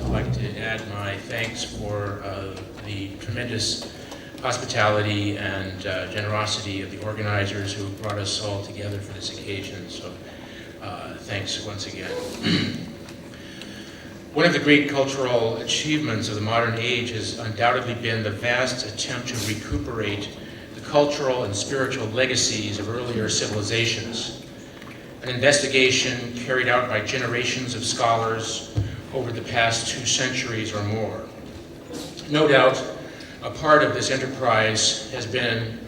I'd like to add my thanks for the tremendous hospitality and generosity of the organizers who brought us all together for this occasion. So thanks once again. One of the great cultural achievements of the modern age has undoubtedly been the vast attempt to recuperate the cultural and spiritual legacies of earlier civilizations. An investigation carried out by generations of scholars over the past 2 centuries or more. No doubt, a part of this enterprise has been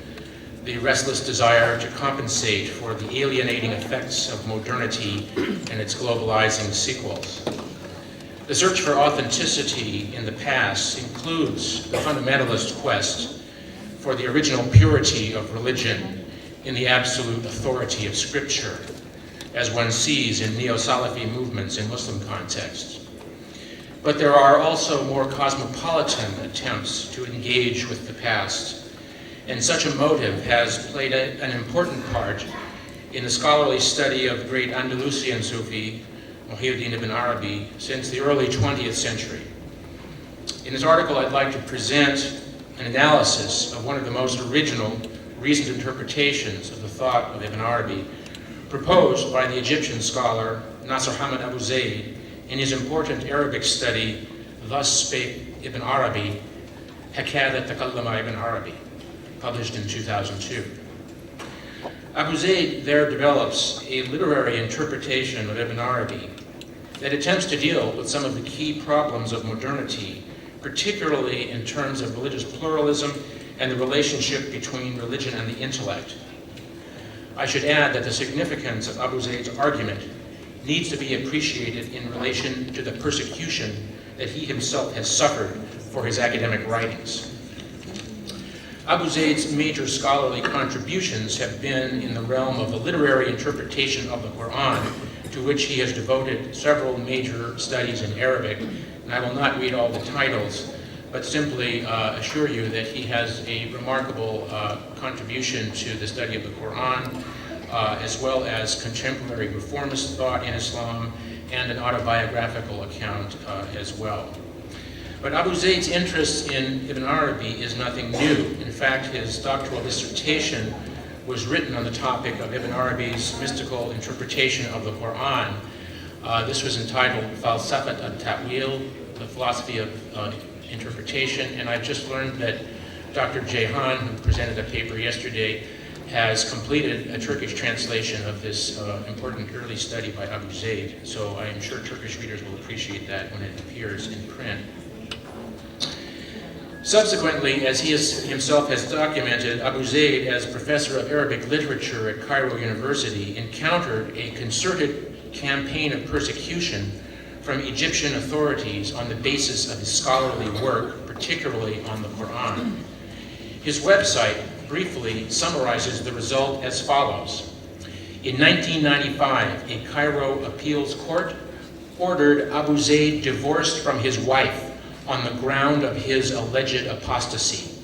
the restless desire to compensate for the alienating effects of modernity and its globalizing sequels. The search for authenticity in the past includes the fundamentalist quest for the original purity of religion in the absolute authority of Scripture, as one sees in Neo-Salafi movements in Muslim contexts. But there are also more cosmopolitan attempts to engage with the past, and such a motive has played an important part in the scholarly study of the great Andalusian Sufi, Ibn Arabi, since the early 20th century. In this article, I'd like to present an analysis of one of the most original, reasoned interpretations of the thought of Ibn Arabi, proposed by the Egyptian scholar Nasr Hamad Abu Zayd in his important Arabic study, Thus Spake Ibn Arabi, Hakada Takallama Ibn Arabi, published in 2002. Abu Zayd there develops a literary interpretation of Ibn Arabi that attempts to deal with some of the key problems of modernity, particularly in terms of religious pluralism and the relationship between religion and the intellect. I should add that the significance of Abu Zayd's argument needs to be appreciated in relation to the persecution that he himself has suffered for his academic writings. Abu Zayd's major scholarly contributions have been in the realm of the literary interpretation of the Quran, to which he has devoted several major studies in Arabic, and I will not read all the titles, but simply assure you that he has a remarkable contribution to the study of the Quran, as well as contemporary reformist thought in Islam, and an autobiographical account as well. But Abu Zayd's interest in Ibn Arabi is nothing new. In fact, his doctoral dissertation was written on the topic of Ibn Arabi's mystical interpretation of the Quran. This was entitled Falsafat al-Ta'wil, the philosophy of interpretation, and I've just learned that Dr. Ceyhan, who presented a paper yesterday, has completed a Turkish translation of this important early study by Abu Zayd, so I am sure Turkish readers will appreciate that when it appears in print. Subsequently, as he himself has documented, Abu Zayd, as professor of Arabic literature at Cairo University, encountered a concerted campaign of persecution from Egyptian authorities on the basis of his scholarly work, particularly on the Quran. His website briefly summarizes the result as follows. In 1995, a Cairo appeals court ordered Abu Zayd divorced from his wife on the ground of his alleged apostasy.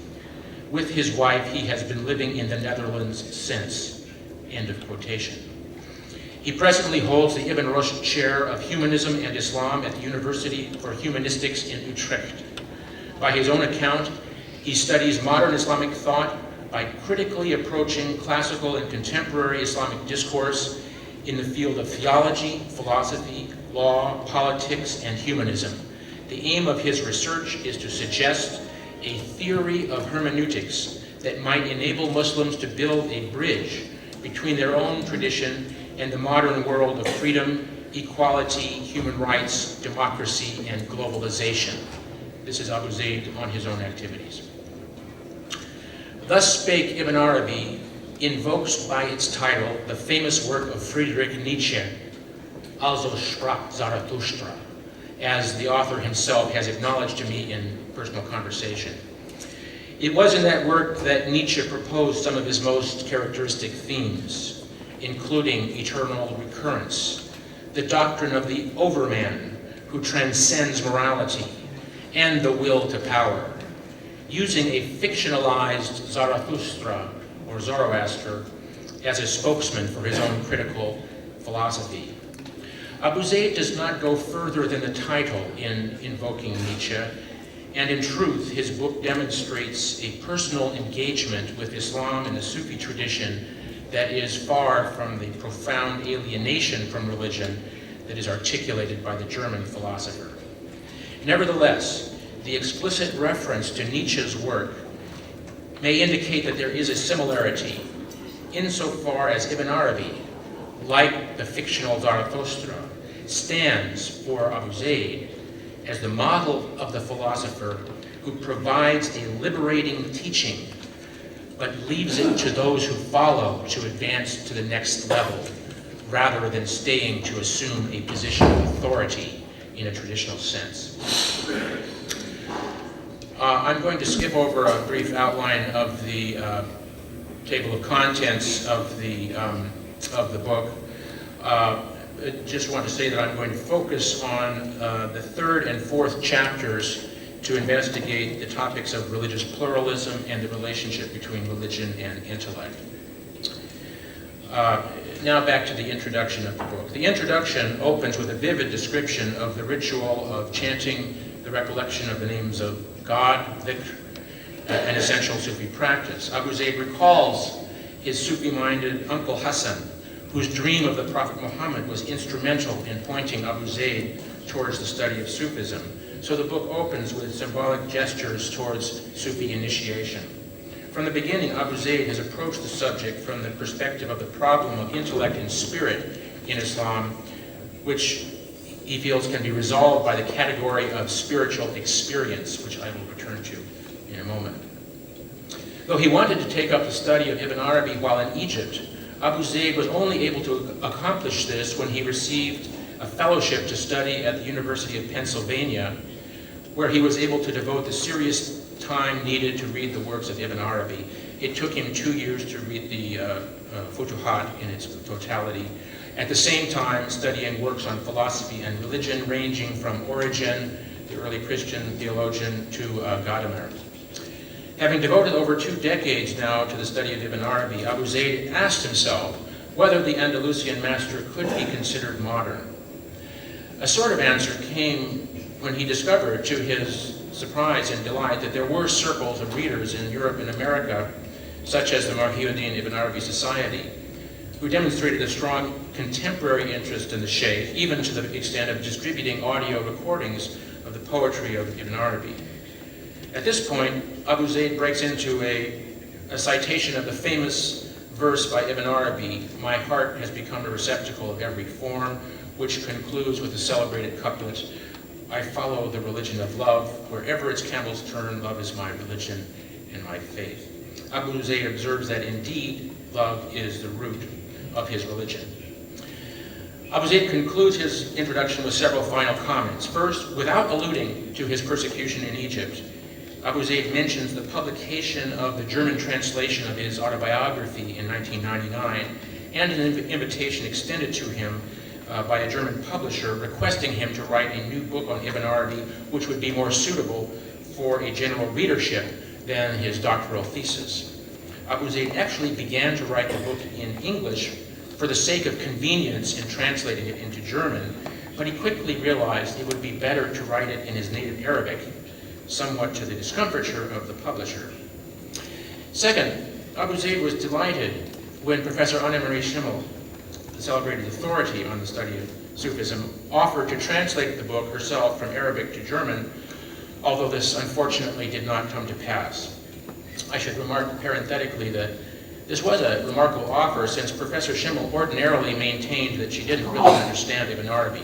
With his wife, he has been living in the Netherlands since. End of quotation. He presently holds the Ibn Rushd Chair of Humanism and Islam at the University for Humanistics in Utrecht. By his own account, he studies modern Islamic thought by critically approaching classical and contemporary Islamic discourse in the field of theology, philosophy, law, politics, and humanism. The aim of his research is to suggest a theory of hermeneutics that might enable Muslims to build a bridge between their own tradition and the modern world of freedom, equality, human rights, democracy, and globalization. This is Abu Zayd on his own activities. Thus Spake Ibn Arabi invokes by its title the famous work of Friedrich Nietzsche, Also sprach Zarathustra, as the author himself has acknowledged to me in personal conversation. It was in that work that Nietzsche proposed some of his most characteristic themes, including eternal recurrence, the doctrine of the overman who transcends morality, and the will to power, using a fictionalized Zarathustra, or Zoroaster, as a spokesman for his own critical philosophy. Abu Zayd does not go further than the title in invoking Nietzsche, and in truth, his book demonstrates a personal engagement with Islam and the Sufi tradition that is far from the profound alienation from religion that is articulated by the German philosopher. Nevertheless, the explicit reference to Nietzsche's work may indicate that there is a similarity insofar as Ibn Arabi, like the fictional Zarathustra, stands for Abu Zayd as the model of the philosopher who provides a liberating teaching, but leaves it to those who follow to advance to the next level, rather than staying to assume a position of authority in a traditional sense. I'm going to skip over a brief outline of the table of contents of the book. I just want to say that I'm going to focus on the third and fourth chapters to investigate the topics of religious pluralism and the relationship between religion and intellect. Now back to the introduction of the book. The introduction opens with a vivid description of the ritual of chanting the recollection of the names of God, dhikr, an essential Sufi practice. Abu Zayd recalls his Sufi-minded uncle Hassan, whose dream of the Prophet Muhammad was instrumental in pointing Abu Zayd towards the study of Sufism. So the book opens with symbolic gestures towards Sufi initiation. From the beginning, Abu Zayd has approached the subject from the perspective of the problem of intellect and spirit in Islam, which he feels can be resolved by the category of spiritual experience, which I will return to in a moment. Though he wanted to take up the study of Ibn Arabi while in Egypt, Abu Zayd was only able to accomplish this when he received a fellowship to study at the University of Pennsylvania, where he was able to devote the serious time needed to read the works of Ibn Arabi. It took him 2 years to read the Futuhat in its totality, at the same time studying works on philosophy and religion ranging from Origen, the early Christian theologian, to Gadamer. Having devoted over 2 decades now to the study of Ibn Arabi, Abu Zayd asked himself whether the Andalusian master could be considered modern. A sort of answer came when he discovered, to his surprise and delight, that there were circles of readers in Europe and America, such as the Marhiuddin Ibn Arabi Society, who demonstrated a strong contemporary interest in the Shaykh, even to the extent of distributing audio recordings of the poetry of Ibn Arabi. At this point, Abu Zayd breaks into a citation of the famous verse by Ibn Arabi, "My heart has become a receptacle of every form," which concludes with the celebrated couplet, "I follow the religion of love. Wherever its camels turn, love is my religion and my faith." Abu Zayd observes that indeed love is the root of his religion. Abu Zayd concludes his introduction with several final comments. First, without alluding to his persecution in Egypt, Abu Zayd mentions the publication of the German translation of his autobiography in 1999 and an invitation extended to him by a German publisher requesting him to write a new book on Ibn Arabi which would be more suitable for a general readership than his doctoral thesis. Abu Zayd actually began to write the book in English for the sake of convenience in translating it into German, but he quickly realized it would be better to write it in his native Arabic, somewhat to the discomfiture of the publisher. Second, Abu Zayd was delighted when Professor Annemarie Schimmel, the celebrated authority on the study of Sufism, offered to translate the book herself from Arabic to German, although this unfortunately did not come to pass. I should remark parenthetically that this was a remarkable offer, since Professor Schimmel ordinarily maintained that she didn't really understand Ibn Arabi,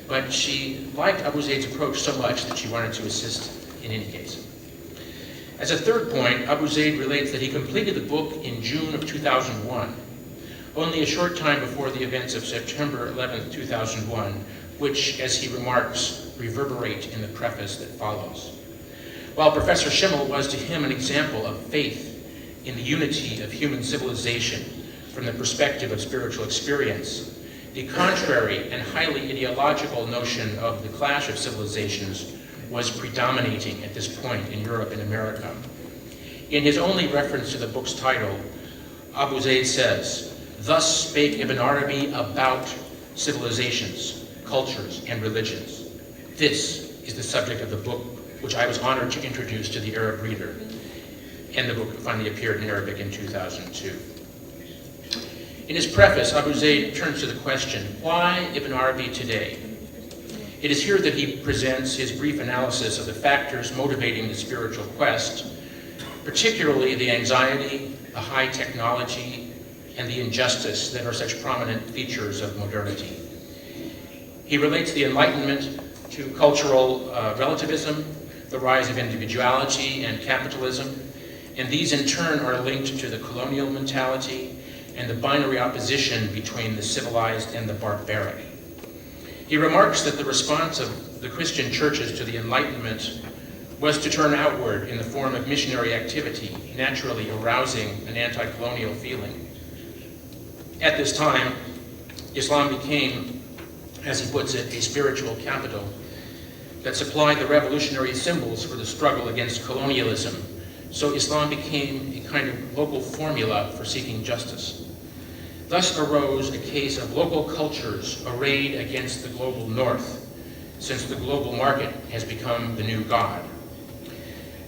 but she liked Abu Zayd's approach so much that she wanted to assist in any case. As a third point, Abu Zayd relates that he completed the book in June of 2001, only a short time before the events of September 11, 2001, which, as he remarks, reverberate in the preface that follows. While Professor Schimmel was to him an example of faith in the unity of human civilization from the perspective of spiritual experience, the contrary and highly ideological notion of the clash of civilizations was predominating at this point in Europe and America. In his only reference to the book's title, Abu Zayd says, "Thus spake Ibn Arabi about civilizations, cultures and religions. This is the subject of the book which I was honored to introduce to the Arab reader, and the book finally appeared in Arabic in 2002. In his preface, Abu Zayd turns to the question, why Ibn Arabi today? It is here that he presents his brief analysis of the factors motivating the spiritual quest, particularly the anxiety, the high technology, and the injustice that are such prominent features of modernity. He relates the Enlightenment to cultural relativism, the rise of individuality and capitalism, and these in turn are linked to the colonial mentality and the binary opposition between the civilized and the barbaric. He remarks that the response of the Christian churches to the Enlightenment was to turn outward in the form of missionary activity, naturally arousing an anti-colonial feeling. At this time, Islam became, as he puts it, a spiritual capital that supplied the revolutionary symbols for the struggle against colonialism. So Islam became a kind of local formula for seeking justice. Thus arose a case of local cultures arrayed against the global north, since the global market has become the new god.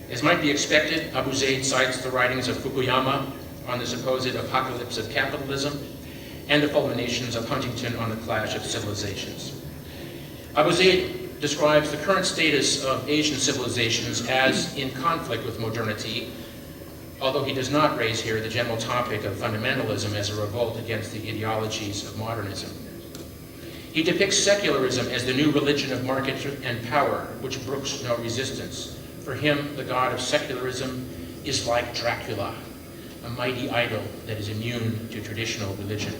As might be expected, Abu Zayd cites the writings of Fukuyama on the supposed apocalypse of capitalism and the fulminations of Huntington on the clash of civilizations. Abu Zayd describes the current status of Asian civilizations as in conflict with modernity, although he does not raise here the general topic of fundamentalism as a revolt against the ideologies of modernism. He depicts secularism as the new religion of market and power, which brooks no resistance. For him, the god of secularism is like Dracula, a mighty idol that is immune to traditional religion.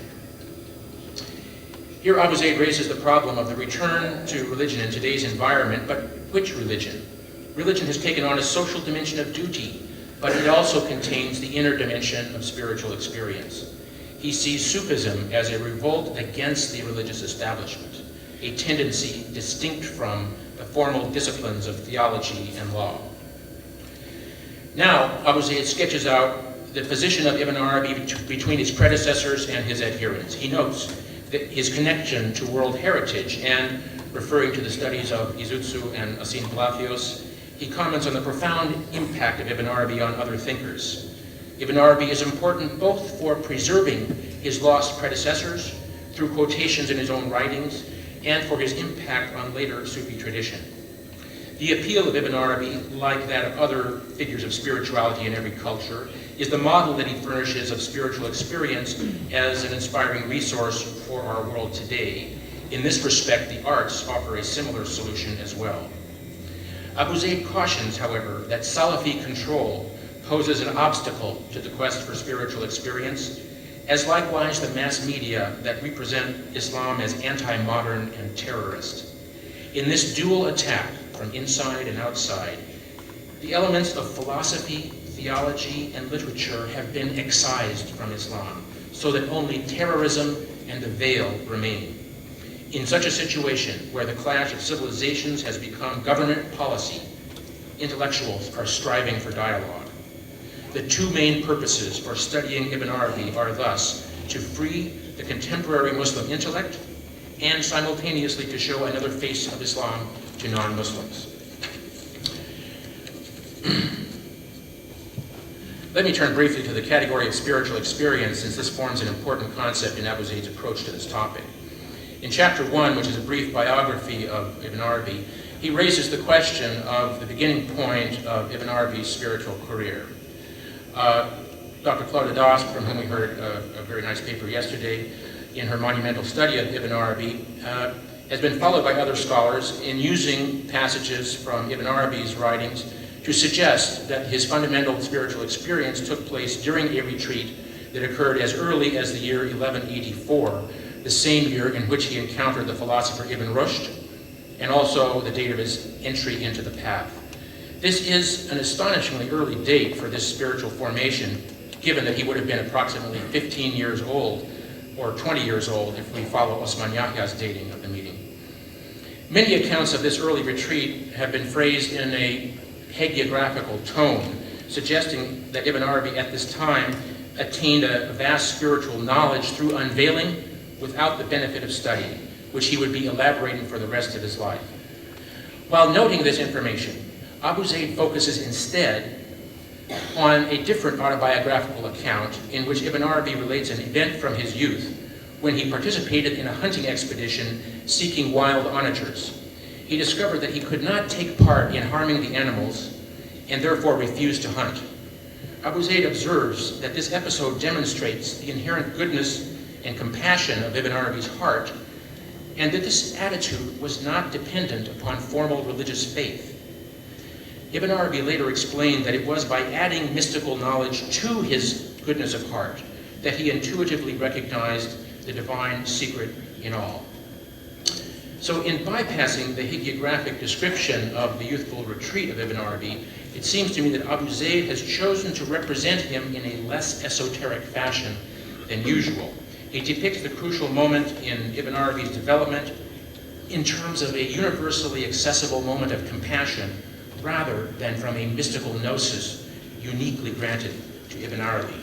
Here Abu Zayd raises the problem of the return to religion in today's environment, but which religion? Religion has taken on a social dimension of duty, but it also contains the inner dimension of spiritual experience. He sees Sufism as a revolt against the religious establishment, a tendency distinct from the formal disciplines of theology and law. Now, Abu Zayd sketches out the position of Ibn Arabi between his predecessors and his adherents. He notes that his connection to world heritage, and referring to the studies of Izutsu and Asin Palacios, he comments on the profound impact of Ibn Arabi on other thinkers. Ibn Arabi is important both for preserving his lost predecessors through quotations in his own writings and for his impact on later Sufi tradition. The appeal of Ibn Arabi, like that of other figures of spirituality in every culture, is the model that he furnishes of spiritual experience as an inspiring resource for our world today. In this respect, the arts offer a similar solution as well. Abu Zayd cautions, however, that Salafi control poses an obstacle to the quest for spiritual experience, as likewise the mass media that represent Islam as anti-modern and terrorist. In this dual attack from inside and outside, the elements of philosophy, theology, and literature have been excised from Islam, so that only terrorism and the veil remain. In such a situation, where the clash of civilizations has become government policy, intellectuals are striving for dialogue. The two main purposes for studying Ibn Arabi are thus to free the contemporary Muslim intellect and simultaneously to show another face of Islam to non-Muslims. Let me turn briefly to the category of spiritual experience, since this forms an important concept in Abu Zayd's approach to this topic. In chapter 1, which is a brief biography of Ibn Arabi, he raises the question of the beginning point of Ibn Arabi's spiritual career. Dr. Claudia Das, from whom we heard a very nice paper yesterday, in her monumental study of Ibn Arabi, has been followed by other scholars in using passages from Ibn Arabi's writings to suggest that his fundamental spiritual experience took place during a retreat that occurred as early as the year 1184, the same year in which he encountered the philosopher Ibn Rushd, and also the date of his entry into the path. This is an astonishingly early date for this spiritual formation, given that he would have been approximately 15 years old, or 20 years old if we follow Osman Yahya's dating of the meeting. Many accounts of this early retreat have been phrased in a hagiographical tone, suggesting that Ibn Arabi at this time attained a vast spiritual knowledge through unveiling without the benefit of study, which he would be elaborating for the rest of his life. While noting this information, Abu Zayd focuses instead on a different autobiographical account in which Ibn Arabi relates an event from his youth when he participated in a hunting expedition seeking wild onagers. He discovered that he could not take part in harming the animals and therefore refused to hunt. Abu Zayd observes that this episode demonstrates the inherent goodness and compassion of Ibn Arabi's heart, and that this attitude was not dependent upon formal religious faith. Ibn Arabi later explained that it was by adding mystical knowledge to his goodness of heart that he intuitively recognized the divine secret in all. So in bypassing the hagiographic description of the youthful retreat of Ibn Arabi, it seems to me that Abu Zayd has chosen to represent him in a less esoteric fashion than usual. He depicts the crucial moment in Ibn Arabi's development in terms of a universally accessible moment of compassion rather than from a mystical gnosis uniquely granted to Ibn Arabi.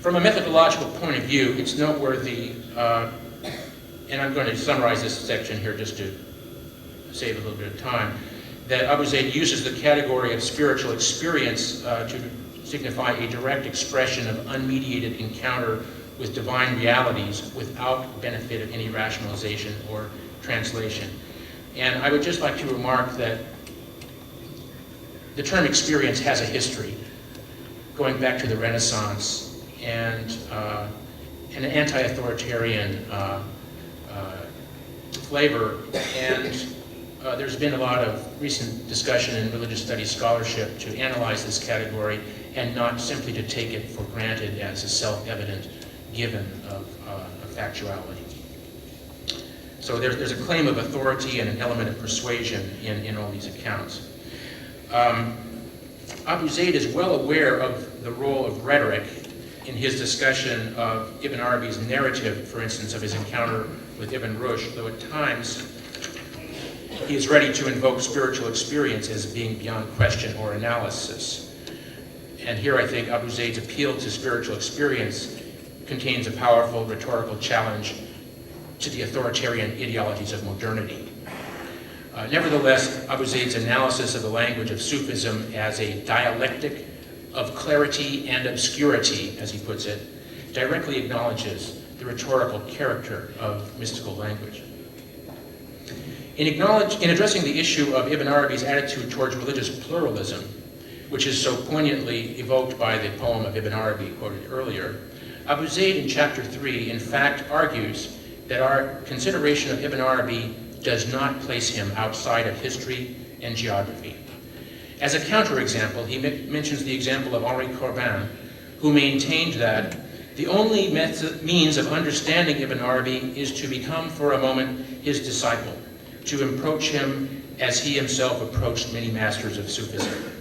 From a methodological point of view, it's noteworthy, and I'm going to summarize this section here just to save a little bit of time, that Abu Zayd uses the category of spiritual experience to signify a direct expression of unmediated encounter with divine realities without benefit of any rationalization or translation. And I would just like to remark that the term experience has a history going back to the Renaissance and an anti-authoritarian flavor, and there's been a lot of recent discussion in religious studies scholarship to analyze this category and not simply to take it for granted as a self-evident given of factuality. So there's a claim of authority and an element of persuasion in all these accounts. Abu Zayd is well aware of the role of rhetoric in his discussion of Ibn Arabi's narrative, for instance, of his encounter with Ibn Rushd, though at times he is ready to invoke spiritual experience as being beyond question or analysis. And here I think Abu Zayd's appeal to spiritual experience contains a powerful rhetorical challenge to the authoritarian ideologies of modernity. Nevertheless, Abu Zayd's analysis of the language of Sufism as a dialectic of clarity and obscurity, as he puts it, directly acknowledges the rhetorical character of mystical language. In addressing the issue of Ibn Arabi's attitude towards religious pluralism, which is so poignantly evoked by the poem of Ibn Arabi quoted earlier, Abu Zayd in chapter 3 in fact argues that our consideration of Ibn Arabi does not place him outside of history and geography. As a counterexample, he mentions the example of Henri Corbin, who maintained that the only means of understanding Ibn Arabi is to become for a moment his disciple, to approach him as he himself approached many masters of Sufism.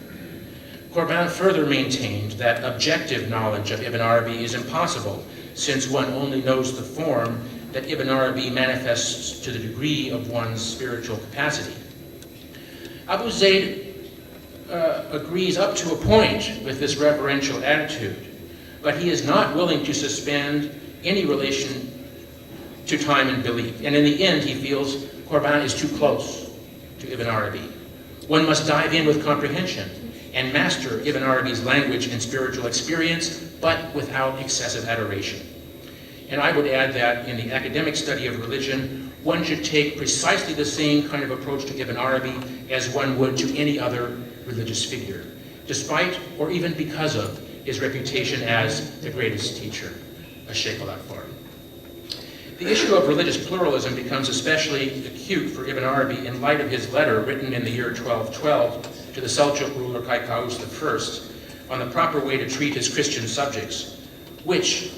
Corbin further maintained that objective knowledge of Ibn Arabi is impossible, since one only knows the form that Ibn Arabi manifests to the degree of one's spiritual capacity. Abu Zayd agrees up to a point with this reverential attitude, but he is not willing to suspend any relation to time and belief. And in the end, he feels Corbin is too close to Ibn Arabi. One must dive in with comprehension and master Ibn Arabi's language and spiritual experience, but without excessive adoration. And I would add that in the academic study of religion, one should take precisely the same kind of approach to Ibn Arabi as one would to any other religious figure, despite or even because of his reputation as the greatest teacher, Shaykh al-Akbar. The issue of religious pluralism becomes especially acute for Ibn Arabi in light of his letter written in the year 1212 to the Seljuk ruler Kaikous I on the proper way to treat his Christian subjects, which,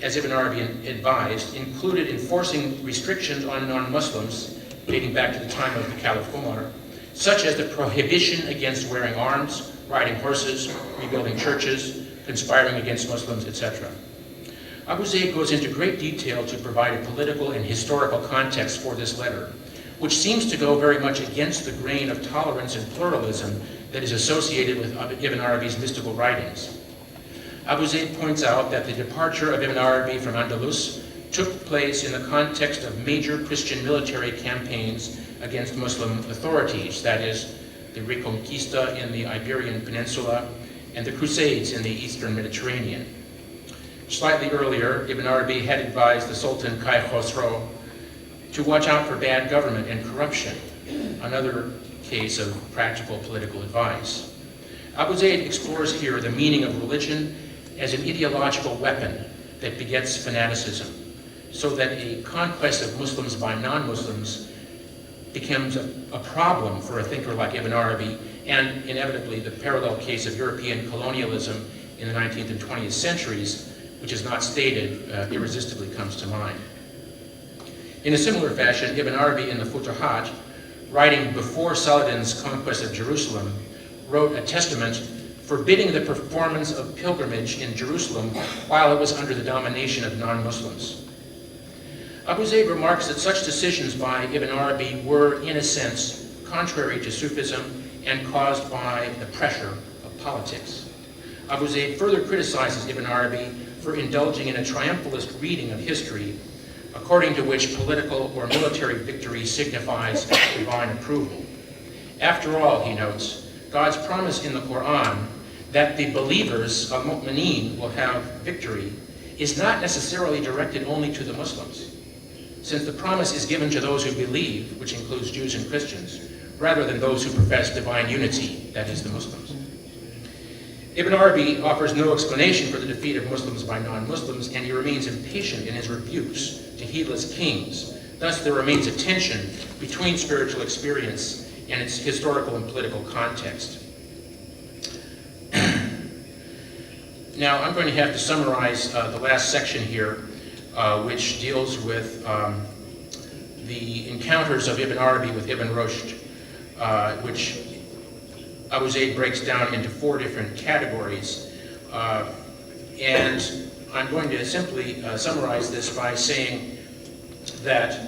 as Ibn Arabi advised, included enforcing restrictions on non-Muslims dating back to the time of the Caliph Umar, such as the prohibition against wearing arms, riding horses, rebuilding churches, conspiring against Muslims, etc. Abu Zayd goes into great detail to provide a political and historical context for this letter, which seems to go very much against the grain of tolerance and pluralism that is associated with Ibn Arabi's mystical writings. Abu Zayd points out that the departure of Ibn Arabi from Andalus took place in the context of major Christian military campaigns against Muslim authorities, that is, the Reconquista in the Iberian Peninsula and the Crusades in the Eastern Mediterranean. Slightly earlier, Ibn Arabi had advised the Sultan Kai Khosrow to watch out for bad government and corruption, another case of practical political advice. Abu Zayd explores here the meaning of religion as an ideological weapon that begets fanaticism, so that a conquest of Muslims by non-Muslims becomes a problem for a thinker like Ibn Arabi, and inevitably the parallel case of European colonialism in the 19th and 20th centuries, which is not stated, irresistibly comes to mind. In a similar fashion, Ibn Arabi in the Futuhat, writing before Saladin's conquest of Jerusalem, wrote a testament forbidding the performance of pilgrimage in Jerusalem while it was under the domination of non-Muslims. Abu Zayd remarks that such decisions by Ibn Arabi were, in a sense, contrary to Sufism and caused by the pressure of politics. Abu Zayd further criticizes Ibn Arabi for indulging in a triumphalist reading of history, according to which political or military victory signifies divine approval. After all, he notes, God's promise in the Quran that the believers of mu'mineen will have victory is not necessarily directed only to the Muslims, since the promise is given to those who believe, which includes Jews and Christians, rather than those who profess divine unity, that is, the Muslims. Ibn Arabi offers no explanation for the defeat of Muslims by non-Muslims, and he remains impatient in his rebukes to heedless kings. Thus, there remains a tension between spiritual experience and its historical and political context. Now, I'm going to have to summarize the last section here, which deals with the encounters of Ibn Arabi with Ibn Rushd, which Abu Zayd breaks down into 4 different categories. And I'm going to simply summarize this by saying that,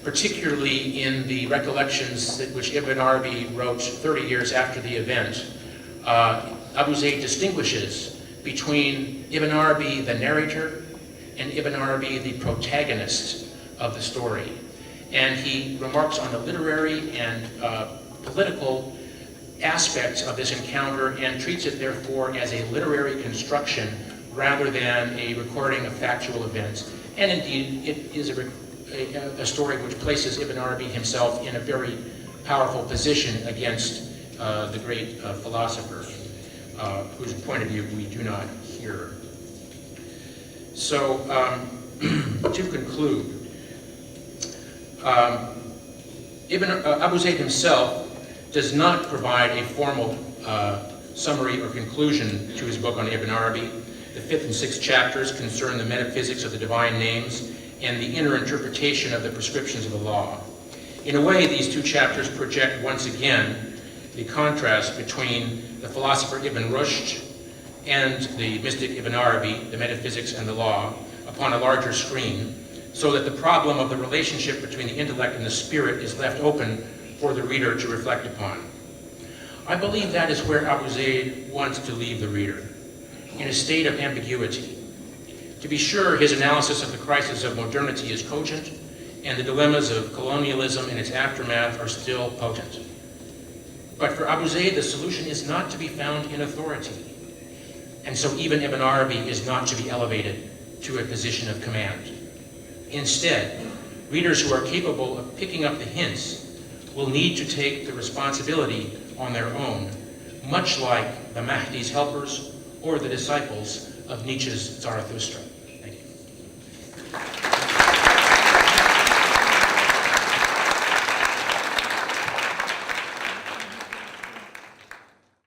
particularly in the recollections which Ibn Arabi wrote 30 years after the event, Abu Zayd distinguishes between Ibn Arabi, the narrator, and Ibn Arabi, the protagonist of the story. And he remarks on the literary and political aspects of this encounter and treats it, therefore, as a literary construction rather than a recording of factual events. And indeed, it is a story which places Ibn Arabi himself in a very powerful position against the great philosopher, whose point of view we do not hear. So, to conclude, Abu Zayd himself does not provide a formal summary or conclusion to his book on Ibn Arabi. The 5th and 6th chapters concern the metaphysics of the divine names and the inner interpretation of the prescriptions of the law. In a way, these 2 chapters project once again the contrast between the philosopher Ibn Rushd and the mystic Ibn Arabi, the metaphysics and the law, upon a larger screen, so that the problem of the relationship between the intellect and the spirit is left open for the reader to reflect upon. I believe that is where Abu Zayd wants to leave the reader, in a state of ambiguity. To be sure, his analysis of the crisis of modernity is cogent, and the dilemmas of colonialism and its aftermath are still potent. But for Abu Zayd, the solution is not to be found in authority, and so even Ibn Arabi is not to be elevated to a position of command. Instead, readers who are capable of picking up the hints will need to take the responsibility on their own, much like the Mahdi's helpers or the disciples of Nietzsche's Zarathustra.